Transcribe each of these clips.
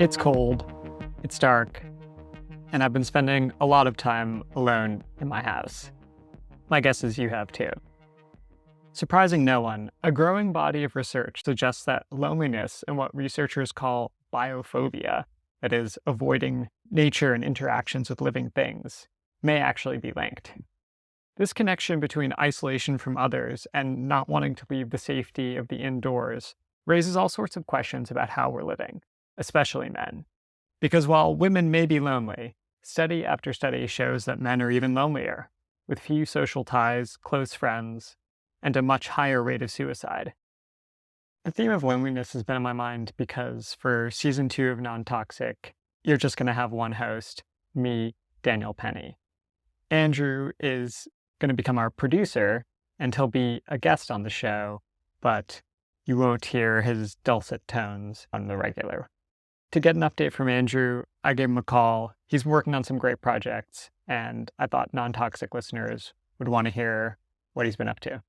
It's cold, it's dark, and I've been spending a lot of time alone in my house. My guess is you have too. Surprising no one, a growing body of research suggests that loneliness and what researchers call biophobia, that is, avoiding nature and interactions with living things, may actually be linked. This connection between isolation from others and not wanting to leave the safety of the indoors raises all sorts of questions about how we're living, especially men. Because while women may be lonely, study after study shows that men are even lonelier, with few social ties, close friends, and a much higher rate of suicide. The theme of loneliness has been on my mind because for season 2 of Non-Toxic, you're just going to have one host, me, Daniel Penny. Andrew is going to become our producer, and he'll be a guest on the show, but you won't hear his dulcet tones on the regular. To get an update from Andrew, I gave him a call. He's working on some great projects, and I thought Non-Toxic listeners would want to hear what he's been up to.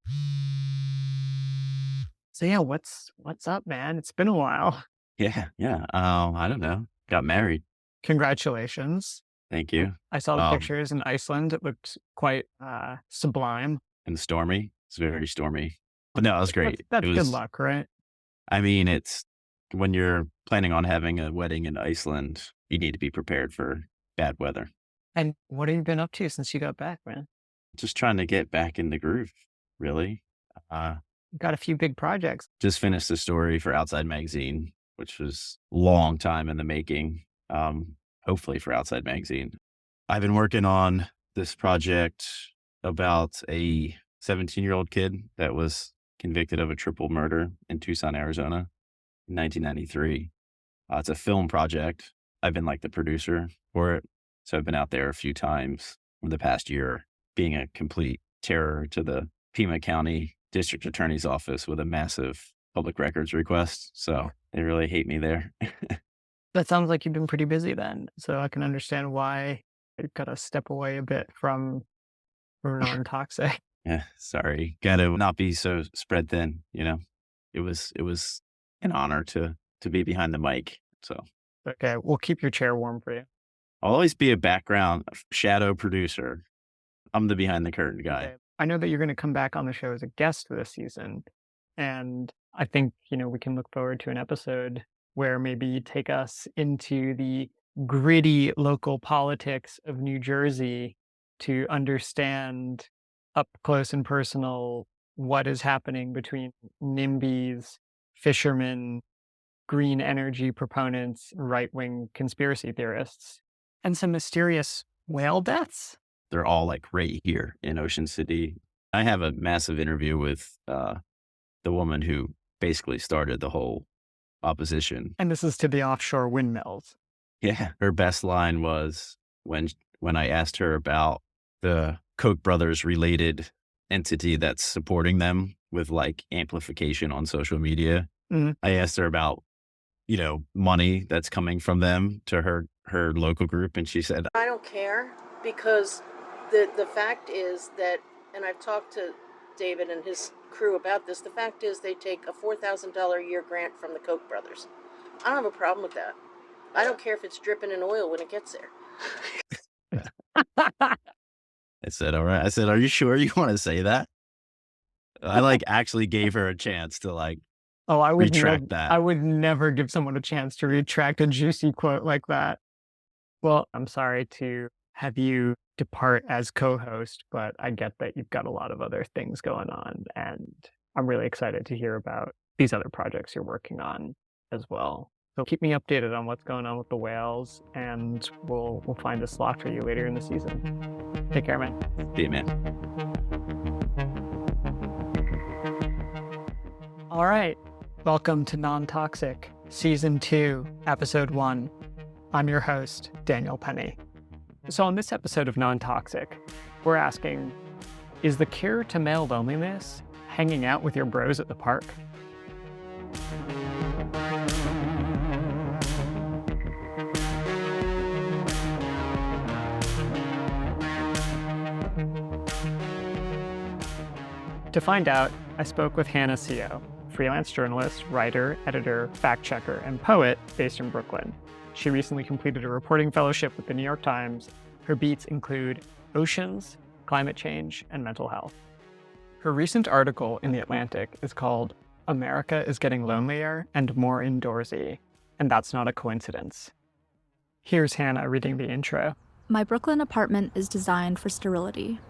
So yeah, what's up, man? It's been a while. Yeah. I don't know. Got married. Congratulations. Thank you. I saw the pictures in Iceland. It looked quite sublime. And stormy. It's very stormy. But no, it was great. That's good luck, right? I mean, it's when you're planning on having a wedding in Iceland, you need to be prepared for bad weather. And what have you been up to since you got back, man? Just trying to get back in the groove, really. Got a few big projects. Just finished the story for Outside Magazine, which was a long time in the making, hopefully for Outside Magazine. I've been working on this project about a 17-year-old kid that was convicted of a triple murder in Tucson, Arizona in 1993. It's a film project. I've been like the producer for it. So I've been out there a few times over the past year, being a complete terror to the Pima County District Attorney's Office with a massive public records request. So they really hate me there. That sounds like you've been pretty busy then. So I can understand why you've got to step away a bit from Non-Toxic. Yeah, sorry. Got to not be so spread thin, you know. It was an honor to be behind the mic. So okay, we'll keep your chair warm for you. I'll always be a background shadow producer. I'm the behind the curtain guy. Okay. I know that you're going to come back on the show as a guest this season. And I think, we can look forward to an episode where maybe you take us into the gritty local politics of New Jersey to understand up close and personal what is happening between NIMBYs, fishermen, green energy proponents, right-wing conspiracy theorists, and some mysterious whale deaths. They're all like right here in Ocean City. I have a massive interview with the woman who basically started the whole opposition. And this is to the offshore windmills. Yeah. Her best line was when I asked her about the Koch brothers related entity that's supporting them with like amplification on social media. Mm-hmm. I asked her about, money that's coming from them to her local group. And she said, I don't care, because the fact is that, and I've talked to David and his crew about this, the fact is they take a $4,000 a year grant from the Koch brothers. I don't have a problem with that. I don't care if it's dripping in oil when it gets there. I said, all right. I said, are you sure you want to say that? I actually gave her a chance to retract that. I would never give someone a chance to retract a juicy quote like that. Well, I'm sorry to have you depart as co-host, but I get that you've got a lot of other things going on, and I'm really excited to hear about these other projects you're working on as well. So keep me updated on what's going on with the whales, and we'll find a slot for you later in the season. Take care, man. See you, man. All right. Welcome to Non-Toxic, Season 2, Episode 1. I'm your host, Daniel Penny. So on this episode of Non-Toxic, we're asking, is the cure to male loneliness hanging out with your bros at the park? To find out, I spoke with Hannah Seo, freelance journalist, writer, editor, fact-checker, and poet based in Brooklyn. She recently completed a reporting fellowship with the New York Times. Her beats include oceans, climate change, and mental health. Her recent article in The Atlantic is called "America is Getting Lonelier and More Indoorsy, and That's Not a Coincidence." Here's Hannah reading the intro. My Brooklyn apartment is designed for sterility.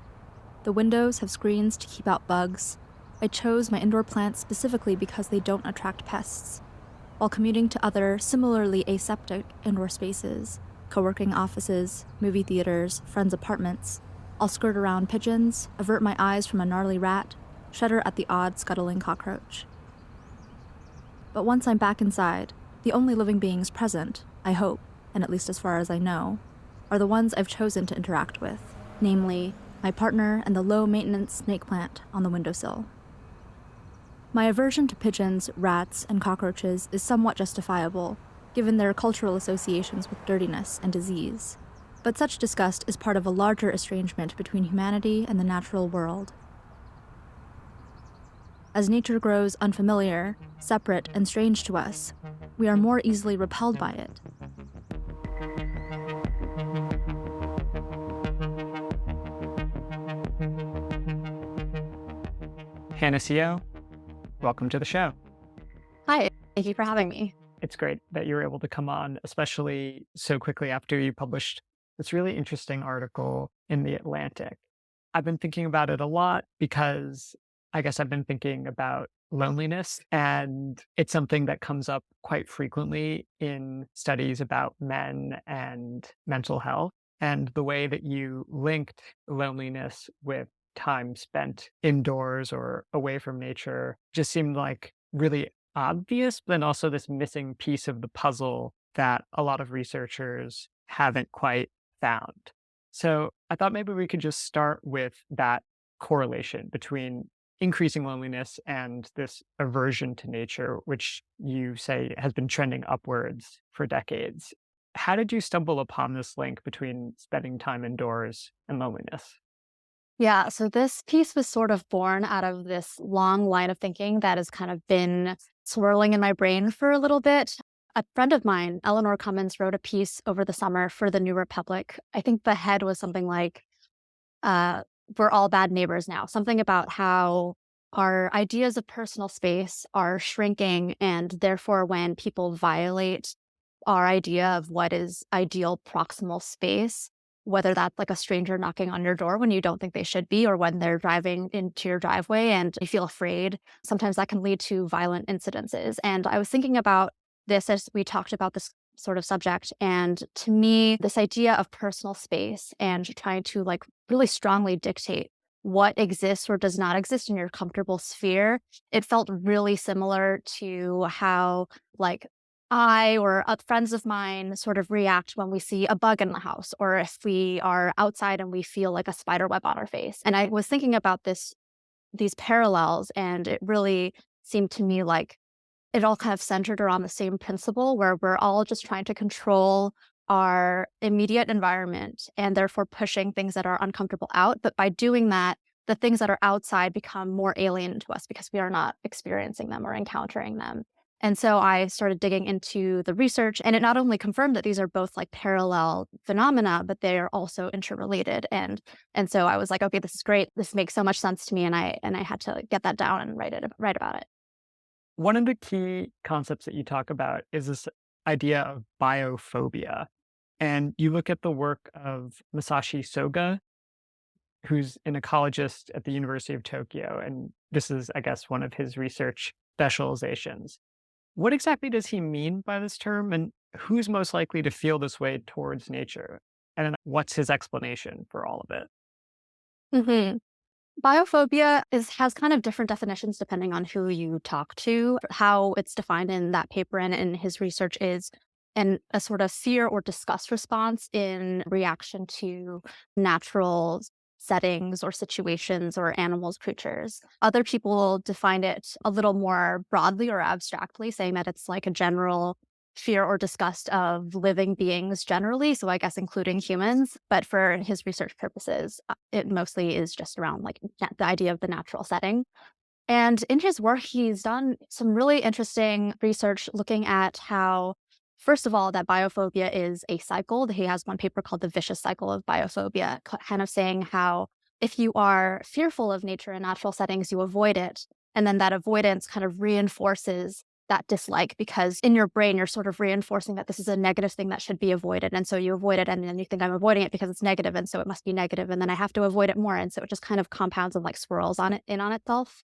The windows have screens to keep out bugs. I chose my indoor plants specifically because they don't attract pests. While commuting to other, similarly aseptic indoor spaces, co-working offices, movie theaters, friends' apartments, I'll skirt around pigeons, avert my eyes from a gnarly rat, shudder at the odd scuttling cockroach. But once I'm back inside, the only living beings present, I hope, and at least as far as I know, are the ones I've chosen to interact with, namely, my partner and the low-maintenance snake plant on the windowsill. My aversion to pigeons, rats, and cockroaches is somewhat justifiable, given their cultural associations with dirtiness and disease. But such disgust is part of a larger estrangement between humanity and the natural world. As nature grows unfamiliar, separate, and strange to us, we are more easily repelled by it. Hannah Seo, welcome to the show. Hi, thank you for having me. It's great that you were able to come on, especially so quickly after you published this really interesting article in The Atlantic. I've been thinking about it a lot because I guess I've been thinking about loneliness, and it's something that comes up quite frequently in studies about men and mental health, and the way that you linked loneliness with time spent indoors or away from nature just seemed like really obvious, but then also this missing piece of the puzzle that a lot of researchers haven't quite found. So I thought maybe we could just start with that correlation between increasing loneliness and this aversion to nature, which you say has been trending upwards for decades. How did you stumble upon this link between spending time indoors and loneliness? Yeah, so this piece was sort of born out of this long line of thinking that has kind of been swirling in my brain for a little bit. A friend of mine, Eleanor Cummins, wrote a piece over the summer for the New Republic. I think the head was something like, "We're all bad neighbors now," something about how our ideas of personal space are shrinking, and therefore when people violate our idea of what is ideal proximal space, whether that's like a stranger knocking on your door when you don't think they should be, or when they're driving into your driveway and you feel afraid, sometimes that can lead to violent incidences. And I was thinking about this as we talked about this sort of subject. And to me, this idea of personal space and trying to like really strongly dictate what exists or does not exist in your comfortable sphere, it felt really similar to how like I or friends of mine sort of react when we see a bug in the house, or if we are outside and we feel like a spider web on our face. And I was thinking about these parallels, and it really seemed to me like it all kind of centered around the same principle where we're all just trying to control our immediate environment and therefore pushing things that are uncomfortable out. But by doing that, the things that are outside become more alien to us because we are not experiencing them or encountering them. And so I started digging into the research, and it not only confirmed that these are both like parallel phenomena, but they are also interrelated. And so I was like, okay, this is great. This makes so much sense to me, and I had to get that down and write about it. One of the key concepts that you talk about is this idea of biophobia. And you look at the work of Masashi Soga, who's an ecologist at the University of Tokyo. And this is, I guess, one of his research specializations. What exactly does he mean by this term, and who's most likely to feel this way towards nature? And then what's his explanation for all of it? hmm Biophobia has kind of different definitions depending on who you talk to. How it's defined in that paper and in his research is a sort of fear or disgust response in reaction to natural settings or situations or animals, creatures. Other people define it a little more broadly or abstractly, saying that it's like a general fear or disgust of living beings generally. So I guess including humans. But for his research purposes, it mostly is just around like the idea of the natural setting. And in his work, he's done some really interesting research looking at how first of all, that biophobia is a cycle. He has one paper called The Vicious Cycle of Biophobia, kind of saying how if you are fearful of nature and natural settings, you avoid it. And then that avoidance kind of reinforces that dislike, because in your brain, you're sort of reinforcing that this is a negative thing that should be avoided. And so you avoid it, and then you think I'm avoiding it because it's negative, and so it must be negative, and then I have to avoid it more. And so it just kind of compounds and like swirls on itself.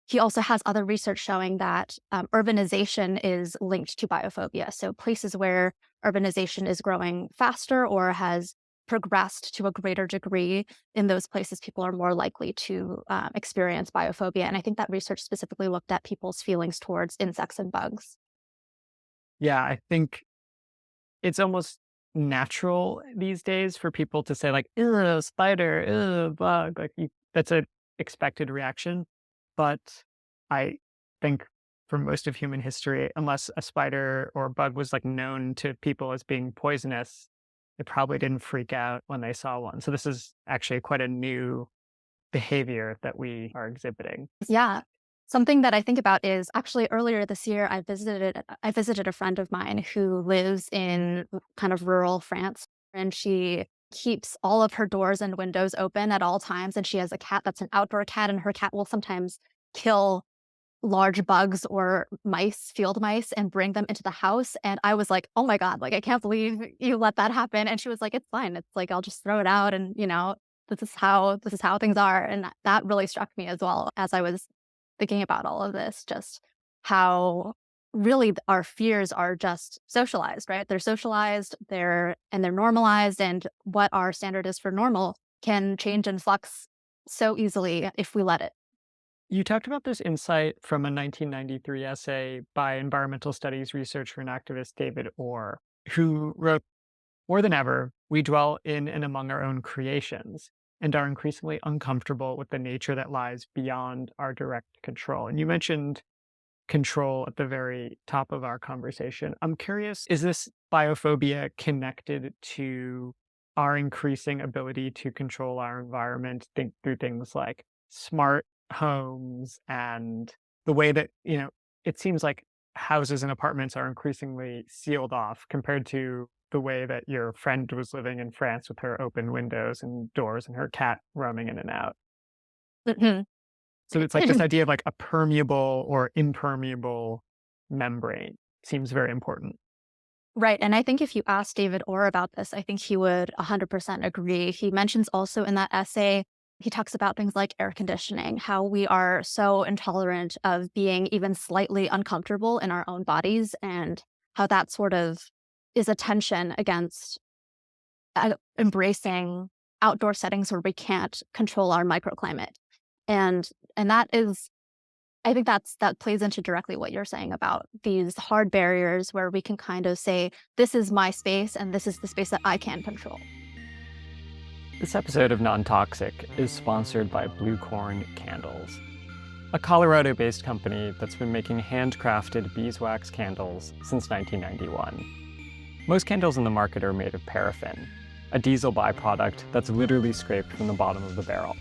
He also has other research showing that urbanization is linked to biophobia. So places where urbanization is growing faster or has progressed to a greater degree, in those places, people are more likely to experience biophobia. And I think that research specifically looked at people's feelings towards insects and bugs. Yeah, I think it's almost natural these days for people to say like, "Ew, spider, ew, bug." Like that's a expected reaction. But I think for most of human history, unless a spider or bug was like known to people as being poisonous, they probably didn't freak out when they saw one. So this is actually quite a new behavior that we are exhibiting. Yeah. Something that I think about is actually earlier this year, I visited a friend of mine who lives in kind of rural France, and she keeps all of her doors and windows open at all times. And she has a cat that's an outdoor cat, and her cat will sometimes kill large bugs or mice, field mice, and bring them into the house. And I was like, oh my God, like, I can't believe you let that happen. And she was like, it's fine. It's like, I'll just throw it out. And, this is how things are. And that really struck me as well as I was thinking about all of this, just how really our fears are just socialized, right? They're socialized, they're normalized. And what our standard is for normal can change and flux so easily if we let it. You talked about this insight from a 1993 essay by environmental studies researcher and activist David Orr, who wrote, "More than ever, we dwell in and among our own creations and are increasingly uncomfortable with the nature that lies beyond our direct control." And you mentioned control at the very top of our conversation. I'm curious, is this biophobia connected to our increasing ability to control our environment, think through things like smart homes and the way that, it seems like houses and apartments are increasingly sealed off compared to the way that your friend was living in France with her open windows and doors and her cat roaming in and out. Mhm. So it's like this idea of like a permeable or impermeable membrane seems very important. Right. And I think if you ask David Orr about this, I think he would 100% agree. He mentions also in that essay, he talks about things like air conditioning, how we are so intolerant of being even slightly uncomfortable in our own bodies, and how that sort of is a tension against embracing outdoor settings where we can't control our microclimate. And that is, I think that plays into directly what you're saying about these hard barriers where we can kind of say, this is my space and this is the space that I can control. This episode of Non Toxic is sponsored by Blue Corn Candles, a Colorado based company that's been making handcrafted beeswax candles since 1991. Most candles in the market are made of paraffin, a diesel byproduct that's literally scraped from the bottom of the barrel.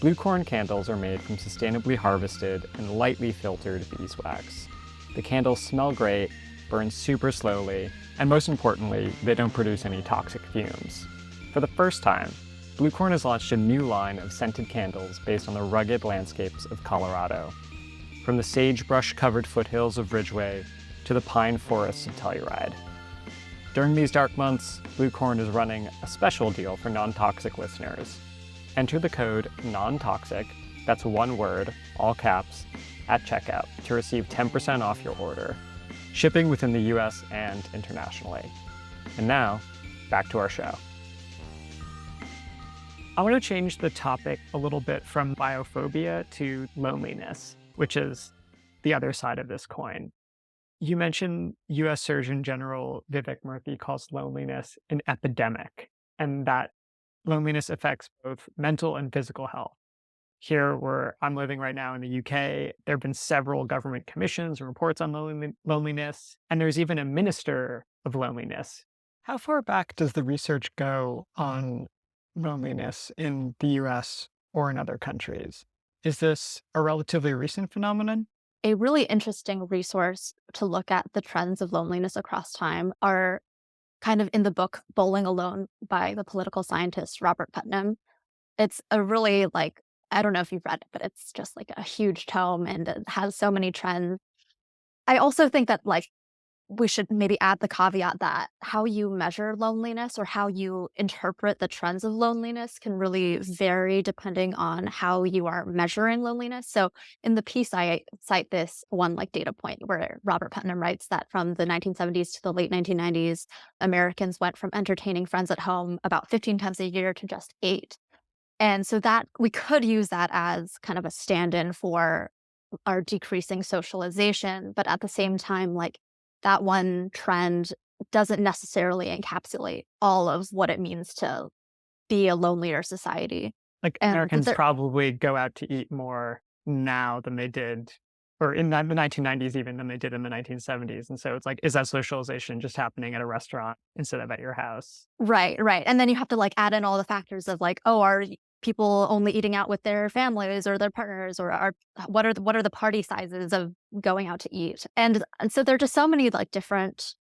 Blue Corn candles are made from sustainably harvested and lightly filtered beeswax. The candles smell great, burn super slowly, and most importantly, they don't produce any toxic fumes. For the first time, Blue Corn has launched a new line of scented candles based on the rugged landscapes of Colorado. From the sagebrush-covered foothills of Ridgway to the pine forests of Telluride. During these dark months, Blue Corn is running a special deal for non-toxic listeners. Enter the code NONTOXIC, that's one word, all caps, at checkout to receive 10% off your order, shipping within the US and internationally. And now, back to our show. I want to change the topic a little bit from biophobia to loneliness, which is the other side of this coin. You mentioned US Surgeon General Vivek Murthy calls loneliness an epidemic, and that loneliness affects both mental and physical health. Here, where I'm living right now in the UK, there have been several government commissions and reports on loneliness, and there's even a minister of loneliness. How far back does the research go on loneliness in the US or in other countries? Is this a relatively recent phenomenon? a really interesting resource to look at the trends of loneliness across time are kind of in the book Bowling Alone by the political scientist Robert Putnam. It's a really like, I don't know if you've read it, but it's just like a huge tome and it has so many trends. I also think that like we should maybe add the caveat that how you measure loneliness or how you interpret the trends of loneliness can really vary depending on how you are measuring loneliness. So in the piece, I cite this one like data point where Robert Putnam writes that from the 1970s to the late 1990s, Americans went from entertaining friends at home about 15 times a year to just 8. And so that we could use that as kind of a stand-in for our decreasing socialization, but at the same time, like that one trend doesn't necessarily encapsulate all of what it means to be a lonelier society. Like And Americans there, probably go out to eat more now than they did, or in the 1990s even than they did in the 1970s. And so it's like, is that socialization just happening at a restaurant instead of at your house? right, right. And then you have to like add in all the factors of like, oh, are people only eating out with their families or their partners, or are what are the party sizes of going out to eat? And so there are just so many like different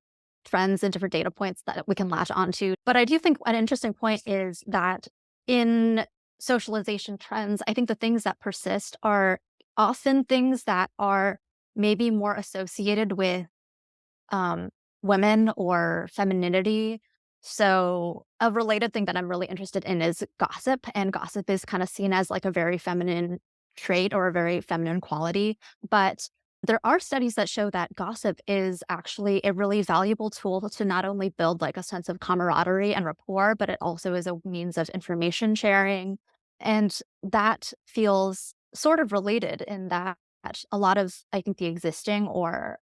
trends and different data points that we can latch onto. But I do think an interesting point is that in socialization trends, I think the things that persist are often things that are maybe more associated with um, women or femininity. So a related thing that I'm really interested in is gossip, and gossip is kind of seen as like a very feminine trait or a very feminine quality. But there are studies that show that gossip is actually a really valuable tool to not only build like a sense of camaraderie and rapport, but it also is a means of information sharing. And that feels sort of related in that a lot of, I think, the existing or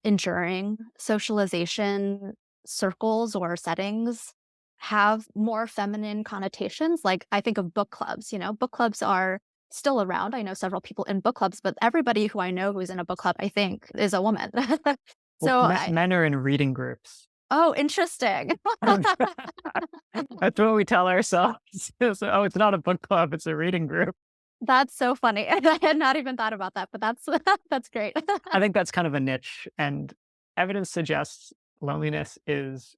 enduring socialization circles or settings have more feminine connotations. Like I think of book clubs, book clubs are still around. I know several people in book clubs, but everybody who I know who's in a book club, I think, is a woman. Well, So men are in reading groups. oh, interesting. That's what we tell ourselves. So, oh, it's not a book club, it's a reading group. That's so funny. I had not even thought about that, but that's that's great. I think that's kind of a niche, and evidence suggests loneliness is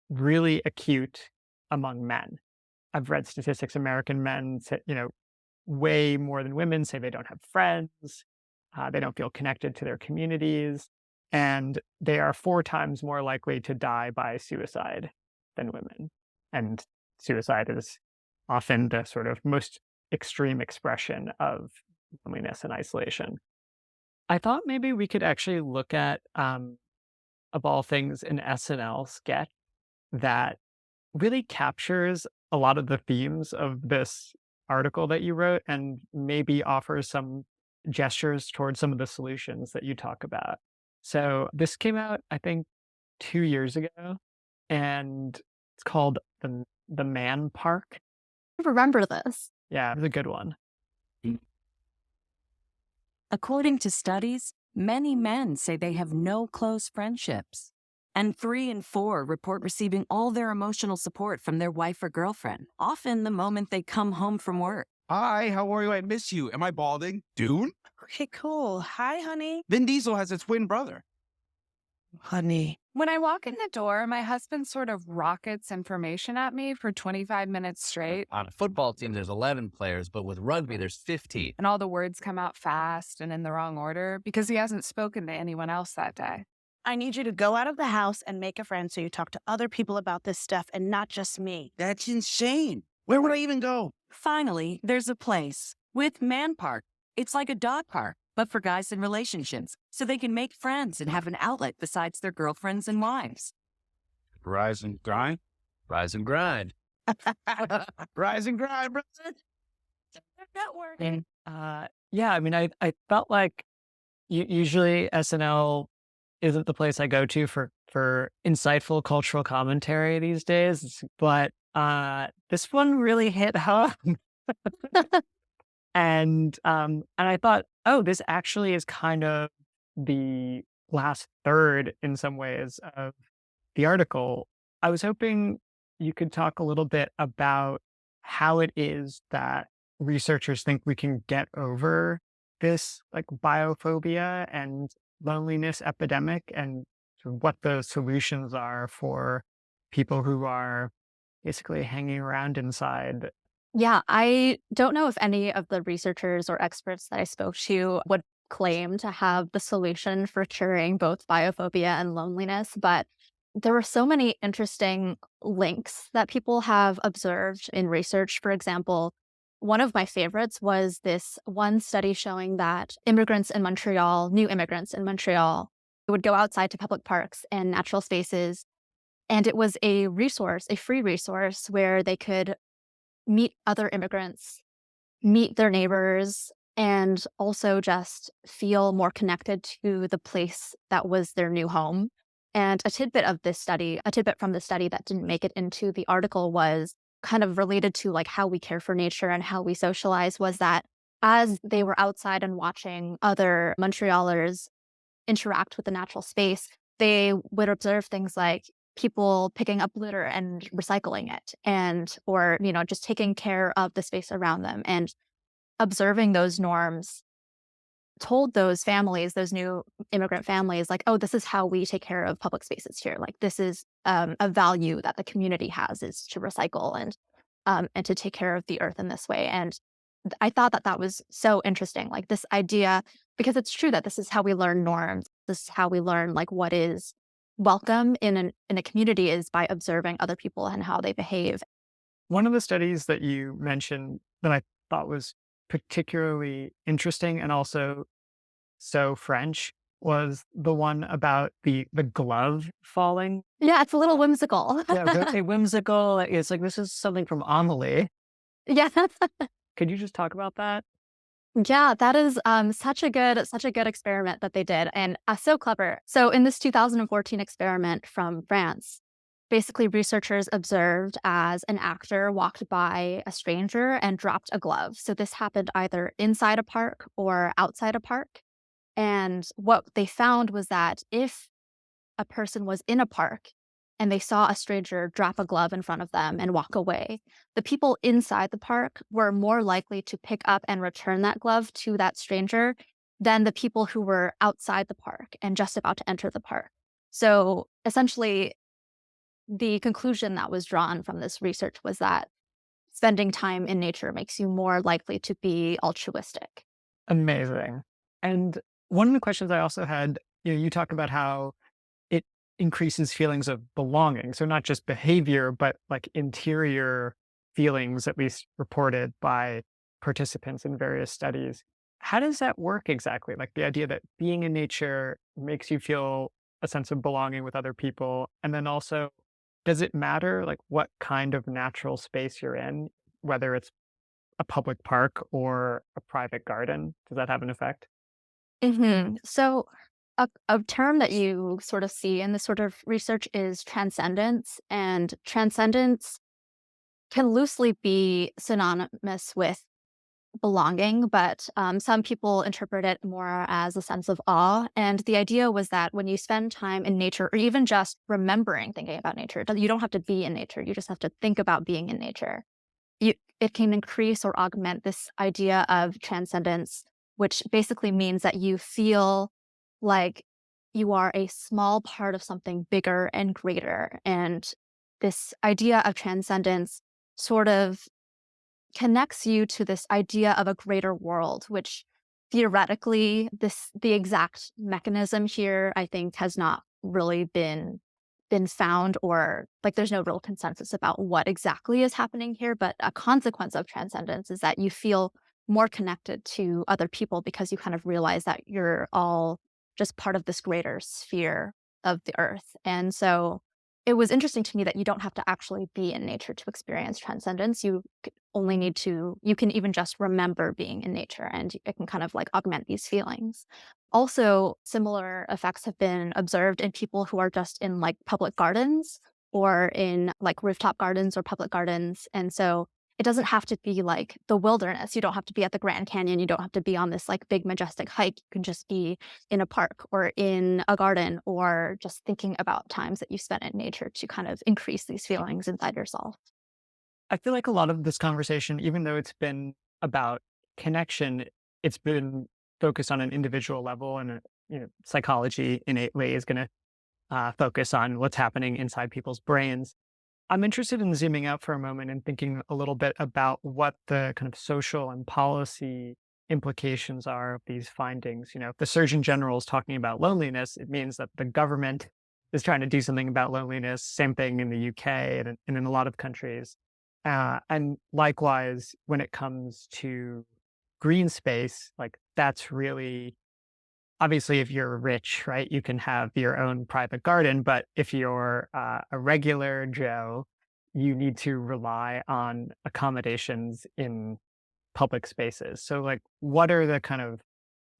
really acute among men. I've read statistics. American men, say, way more than women say they don't have friends, they don't feel connected to their communities, and they are 4 times more likely to die by suicide than women. And suicide is often the sort of most extreme expression of loneliness and isolation. I thought maybe we could actually look at, of all things, an SNL sketch that really captures a lot of the themes of this article that you wrote and maybe offers some gestures towards some of the solutions that you talk about. So this came out, I think, 2 years ago, and it's called the Man Park. I remember this. Yeah, it was a good one. According to studies, many men say they have no close friendships. And 3 in 4 report receiving all their emotional support from their wife or girlfriend, often the moment they come home from work. Hi, how are you? I miss you. Am I balding? Dune? Okay, cool. Hi, honey. Vin Diesel has a twin brother. Honey. When I walk in the door, my husband sort of rockets information at me for 25 minutes straight. On a football team, there's 11 players, but with rugby, there's 15. And all the words come out fast and in the wrong order because he hasn't spoken to anyone else that day. I need you to go out of the house and make a friend so you talk to other people about this stuff and not just me. That's insane. Where would I even go? Finally, there's a place with Man Park. It's like a dog park, but for guys in relationships, so they can make friends and have an outlet besides their girlfriends and wives. Rise and grind. Rise and grind. Rise and grind, brother. Networking. Yeah, I mean, I felt like usually SNL isn't the place I go to for insightful cultural commentary these days, but this one really hit home. And I thought, oh, this actually is kind of the last third in some ways of the article. I was hoping you could talk a little bit about how it is that researchers think we can get over this like biophobia and loneliness epidemic and sort of what the solutions are for people who are basically hanging around inside? Yeah, I don't know if any of the researchers or experts that I spoke to would claim to have the solution for curing both biophobia and loneliness, but there were so many interesting links that people have observed in research. For example, one of my favorites was this one study showing that immigrants in Montreal, new immigrants in Montreal, would go outside to public parks and natural spaces. And it was a resource, a free resource where they could meet other immigrants, meet their neighbors, and also just feel more connected to the place that was their new home. And a tidbit of this study, a tidbit from the study that didn't make it into the article was kind of related to like how we care for nature and how we socialize was that as they were outside and watching other Montrealers interact with the natural space, they would observe things like people picking up litter and recycling it and or just taking care of the space around them and observing those norms told those families, those new immigrant families, like, oh, this is how we take care of public spaces here. Like this is a value that the community has is to recycle and to take care of the earth in this way. And I thought that that was so interesting, like this idea, because it's true that this is how we learn norms. This is how we learn like what is welcome in a community is by observing other people and how they behave. One of the studies that you mentioned that I thought was particularly interesting and also so French was the one about the glove falling. Yeah, it's a little whimsical. Yeah, very whimsical. It's like this is something from Amelie. Yeah. Could you just talk about that? Yeah, that is such a good experiment that they did, and so clever. So in this 2014 experiment from France, basically researchers observed as an actor walked by a stranger and dropped a glove. So this happened either inside a park or outside a park. And what they found was that if a person was in a park and they saw a stranger drop a glove in front of them and walk away, the people inside the park were more likely to pick up and return that glove to that stranger than the people who were outside the park and just about to enter the park. So essentially, the conclusion that was drawn from this research was that spending time in nature makes you more likely to be altruistic. Amazing. And one of the questions I also had, you talked about how it increases feelings of belonging. So not just behavior, but like interior feelings, at least reported by participants in various studies. How does that work exactly? Like the idea that being in nature makes you feel a sense of belonging with other people. And then also, does it matter like what kind of natural space you're in, whether it's a public park or a private garden? Does that have an effect? So, a term that you sort of see in this sort of research is transcendence, and transcendence can loosely be synonymous with belonging, but some people interpret it more as a sense of awe. And the idea was that when you spend time in nature, or even just remembering thinking about nature, you don't have to be in nature, you just have to think about being in nature. It can increase or augment this idea of transcendence, which basically means that you feel like you are a small part of something bigger and greater. And this idea of transcendence sort of connects you to this idea of a greater world, which theoretically, the exact mechanism here, I think, has not really been found, or like there's no real consensus about what exactly is happening here. But a consequence of transcendence is that you feel more connected to other people because you kind of realize that you're all just part of this greater sphere of the earth. And so it was interesting to me that you don't have to actually be in nature to experience transcendence. Only need to, you can even just remember being in nature and it can kind of like augment these feelings. Also, similar effects have been observed in people who are just in like public gardens or in like rooftop gardens or public gardens. And so it doesn't have to be like the wilderness. You don't have to be at the Grand Canyon. You don't have to be on this like big majestic hike. You can just be in a park or in a garden or just thinking about times that you spent in nature to kind of increase these feelings inside yourself. I feel like a lot of this conversation, even though it's been about connection, it's been focus on an individual level, and psychology innately is going to focus on what's happening inside people's brains. I'm interested in zooming out for a moment and thinking a little bit about what the kind of social and policy implications are of these findings. If the Surgeon General is talking about loneliness, it means that the government is trying to do something about loneliness. Same thing in the UK and in a lot of countries. And likewise, when it comes to green space, like that's really obviously, if you're rich, right, you can have your own private garden. But if you're a regular Joe, you need to rely on accommodations in public spaces. So, like, what are the kind of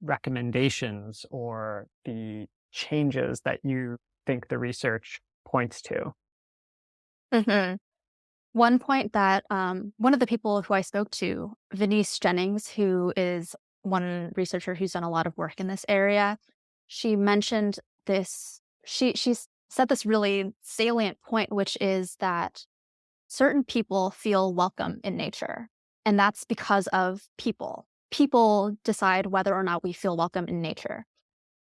recommendations or the changes that you think the research points to? Mhm. One point that one of the people who I spoke to, Venice Jennings, who is one researcher who's done a lot of work in this area, she mentioned this. She said this really salient point, which is that certain people feel welcome in nature, and that's because of people. People decide whether or not we feel welcome in nature.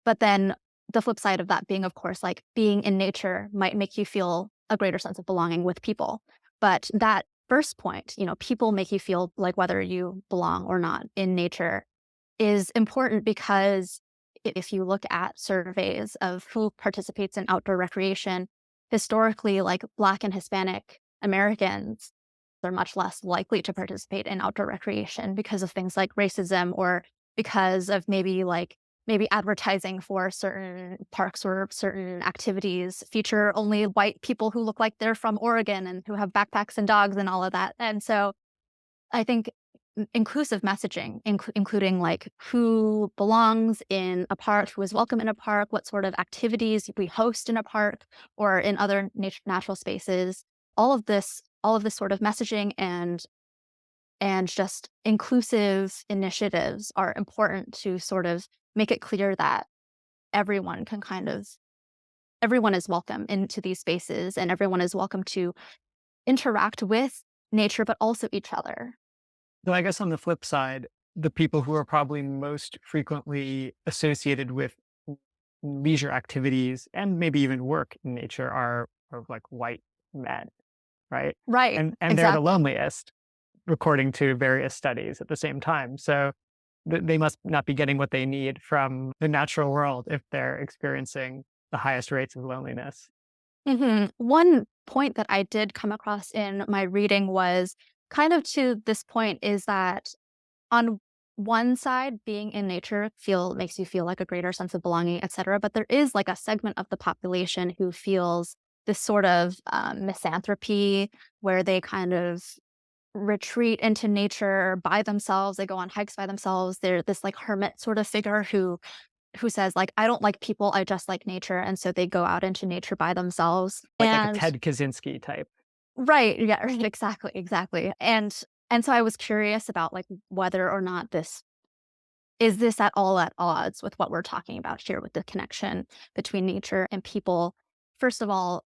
But then the flip side of that being, of course, like being in nature might make you feel a greater sense of belonging with people. But that first point, people make you feel like whether you belong or not in nature is important because if you look at surveys of who participates in outdoor recreation, historically, like Black and Hispanic Americans, they're much less likely to participate in outdoor recreation because of things like racism or because of maybe advertising for certain parks or certain activities feature only white people who look like they're from Oregon and who have backpacks and dogs and all of that. And so I think inclusive messaging, including like who belongs in a park, who is welcome in a park, what sort of activities we host in a park or in other natural spaces, all of this sort of messaging and just inclusive initiatives are important to sort of make it clear that everyone everyone is welcome into these spaces and everyone is welcome to interact with nature, but also each other. So I guess on the flip side, the people who are probably most frequently associated with leisure activities and maybe even work in nature are like white men, right? Right. And they're the Exactly. loneliest, according to various studies at the same time. So they must not be getting what they need from the natural world if they're experiencing the highest rates of loneliness. One point that I did come across in my reading was kind of to this point is that on one side, being in nature makes you feel like a greater sense of belonging, etc. But there is like a segment of the population who feels this sort of misanthropy where they kind of retreat into nature by themselves. They go on hikes by themselves. They're this like hermit sort of figure who says like, I don't like people, I just like nature. And so they go out into nature by themselves. Like a And Ted Kaczynski type. right, yeah, right, exactly, exactly. And so I was curious about like whether or not this at all at odds with what we're talking about here with the connection between nature and people. First of all,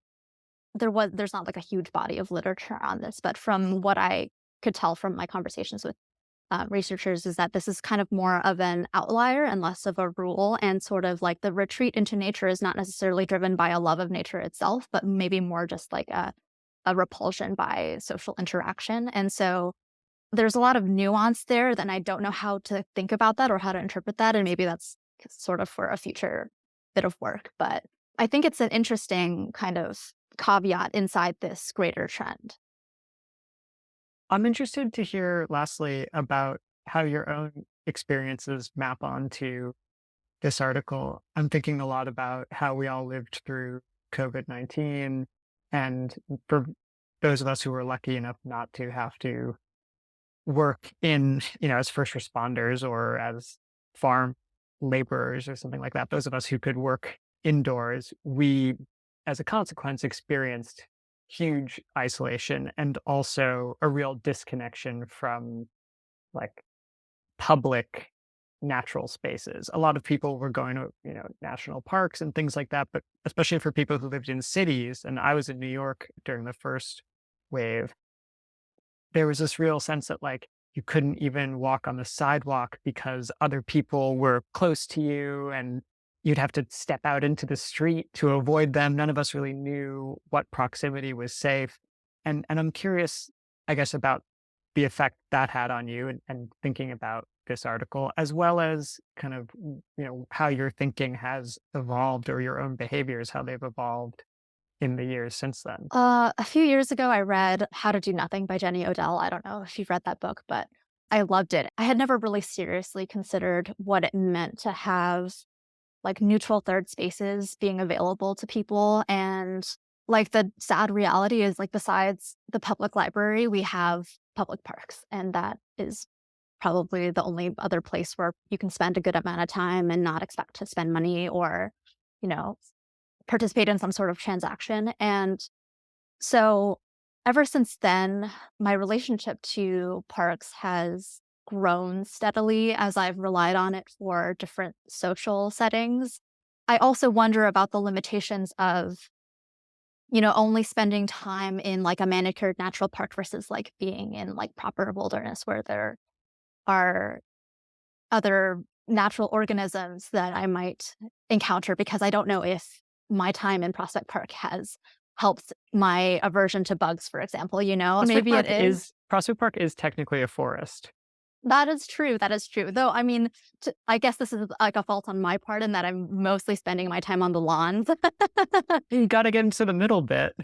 there's not like a huge body of literature on this, but from what I could tell from my conversations with researchers is that this is kind of more of an outlier and less of a rule, and sort of like the retreat into nature is not necessarily driven by a love of nature itself, but maybe more just like a repulsion by social interaction. And so there's a lot of nuance there, then I don't know how to think about that or how to interpret that, and maybe that's sort of for a future bit of work. But I think it's an interesting kind of caveat inside this greater trend. I'm interested to hear, lastly, about how your own experiences map onto this article. I'm thinking a lot about how we all lived through COVID-19. And for those of us who were lucky enough not to have to work in, as first responders or as farm laborers or something like that, those of us who could work indoors, we, as a consequence, experienced huge isolation and also a real disconnection from like public natural spaces. A lot of people were going to, national parks and things like that, but especially for people who lived in cities, and I was in New York during the first wave, there was this real sense that like you couldn't even walk on the sidewalk because other people were close to you and you'd have to step out into the street to avoid them. None of us really knew what proximity was safe. And I'm curious, I guess, about the effect that had on you and thinking about this article, as well as kind of, how your thinking has evolved or your own behaviors, how they've evolved in the years since then. A few years ago, I read How to Do Nothing by Jenny Odell. I don't know if you've read that book, but I loved it. I had never really seriously considered what it meant to have like neutral third spaces being available to people. And like the sad reality is like besides the public library, we have public parks. And that is probably the only other place where you can spend a good amount of time and not expect to spend money or, you know, participate in some sort of transaction. And so ever since then, my relationship to parks has grown steadily as I've relied on it for different social settings. I also wonder about the limitations of, only spending time in like a manicured natural park versus like being in like proper wilderness where there are other natural organisms that I might encounter, because I don't know if my time in Prospect Park has helped my aversion to bugs, for example, maybe it is. Prospect Park is technically a forest. That is true. That is true. Though, I mean, I guess this is like a fault on my part in that I'm mostly spending my time on the lawns. You got to get into the middle bit.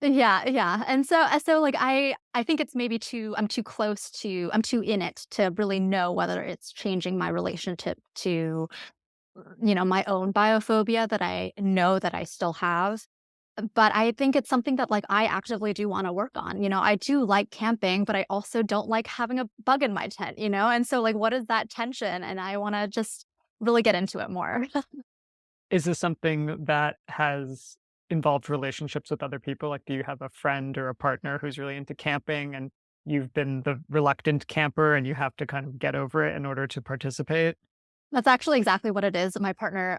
Yeah, yeah. And so like I think it's maybe I'm too in it to really know whether it's changing my relationship to, my own biophobia that I know that I still have. But I think it's something that like I actively do want to work on. I do like camping, but I also don't like having a bug in my tent, And so like what is that tension? And I want to just really get into it more. Is this something that has involved relationships with other people? Like, do you have a friend or a partner who's really into camping and you've been the reluctant camper and you have to kind of get over it in order to participate? That's actually exactly what it is. My partner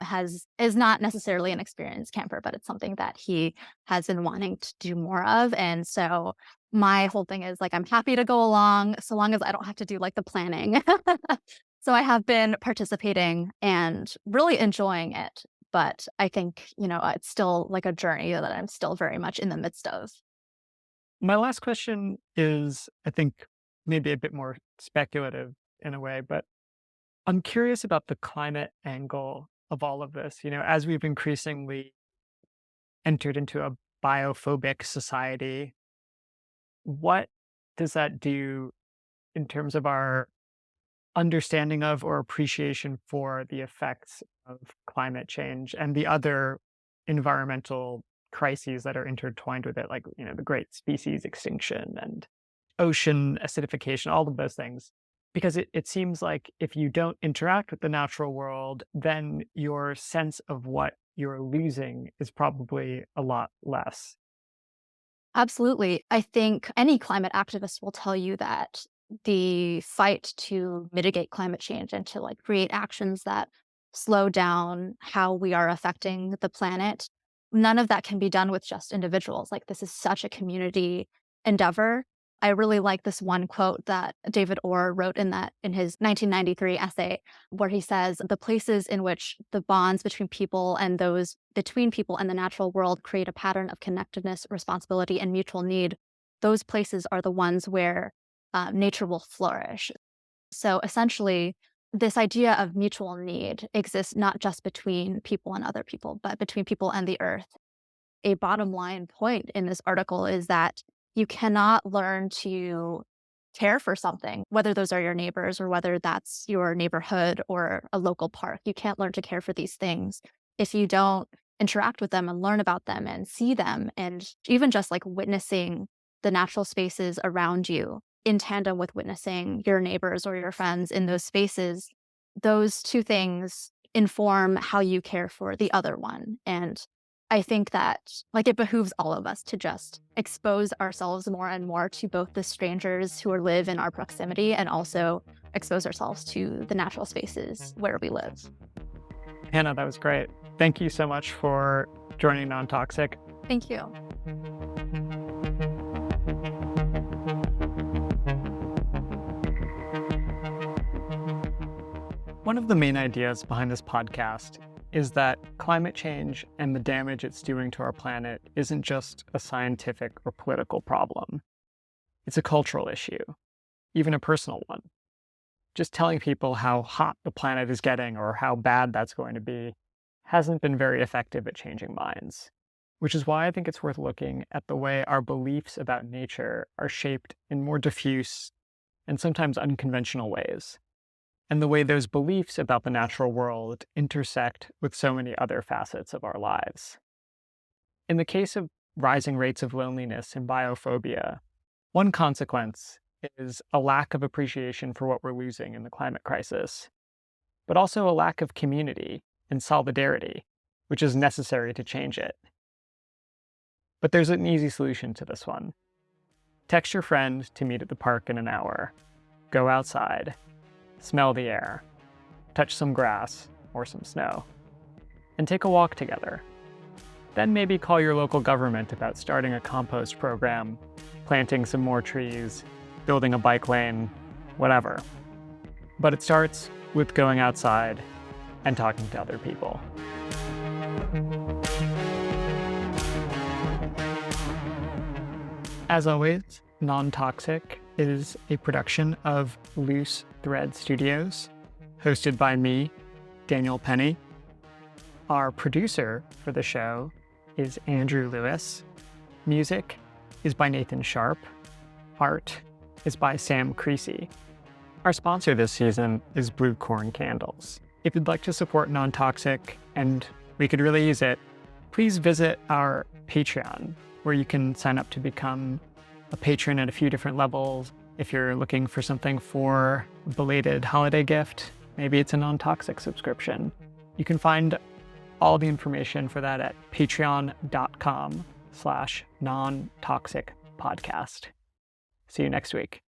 is not necessarily an experienced camper, but it's something that he has been wanting to do more of. And so my whole thing is like I'm happy to go along so long as I don't have to do like the planning. So I have been participating and really enjoying it. But I think, it's still like a journey that I'm still very much in the midst of. My last question is, I think, maybe a bit more speculative in a way, but I'm curious about the climate angle of all of this. As we've increasingly entered into a biophobic society, what does that do in terms of our understanding of or appreciation for the effects of climate change and the other environmental crises that are intertwined with it, like, the great species extinction and ocean acidification, all of those things? Because it seems like if you don't interact with the natural world, then your sense of what you're losing is probably a lot less. Absolutely. I think any climate activist will tell you that the fight to mitigate climate change and to like create actions that slow down how we are affecting the planet, none of that can be done with just individuals. Like this is such a community endeavor. I really like this one quote that David Orr wrote in his 1993 essay, where he says, "The places in which the bonds between people and those between people and the natural world create a pattern of connectedness, responsibility, and mutual need, those places are the ones where nature will flourish." So essentially, this idea of mutual need exists not just between people and other people, but between people and the earth. A bottom line point in this article is that you cannot learn to care for something, whether those are your neighbors or whether that's your neighborhood or a local park. You can't learn to care for these things if you don't interact with them and learn about them and see them, and even just like witnessing the natural spaces around you in tandem with witnessing your neighbors or your friends in those spaces. Those two things inform how you care for the other one. And I think that like it behooves all of us to just expose ourselves more and more to both the strangers who live in our proximity and also expose ourselves to the natural spaces where we live. Hannah, that was great. Thank you so much for joining Non-Toxic. Thank you. One of the main ideas behind this podcast is that climate change and the damage it's doing to our planet isn't just a scientific or political problem. It's a cultural issue, even a personal one. Just telling people how hot the planet is getting or how bad that's going to be hasn't been very effective at changing minds, which is why I think it's worth looking at the way our beliefs about nature are shaped in more diffuse and sometimes unconventional ways, and the way those beliefs about the natural world intersect with so many other facets of our lives. In the case of rising rates of loneliness and biophobia, one consequence is a lack of appreciation for what we're losing in the climate crisis, but also a lack of community and solidarity, which is necessary to change it. But there's an easy solution to this one. Text your friend to meet at the park in an hour. Go outside. Smell the air. Touch some grass or some snow. And take a walk together. Then maybe call your local government about starting a compost program, planting some more trees, building a bike lane, whatever. But it starts with going outside and talking to other people. As always, Non-Toxic is a production of Loose Thread Studios, hosted by me, Daniel Penny. Our producer for the show is Andrew Lewis. Music is by Nathan Sharp. Art is by Sam Creasy. Our sponsor this season is Blue Corn Candles. If you'd like to support Non-Toxic, and we could really use it, please visit our Patreon, where you can sign up to become a patron at a few different levels. If you're looking for something for a belated holiday gift, maybe it's a Non-Toxic subscription. You can find all the information for that at patreon.com/non-toxic podcast. See you next week.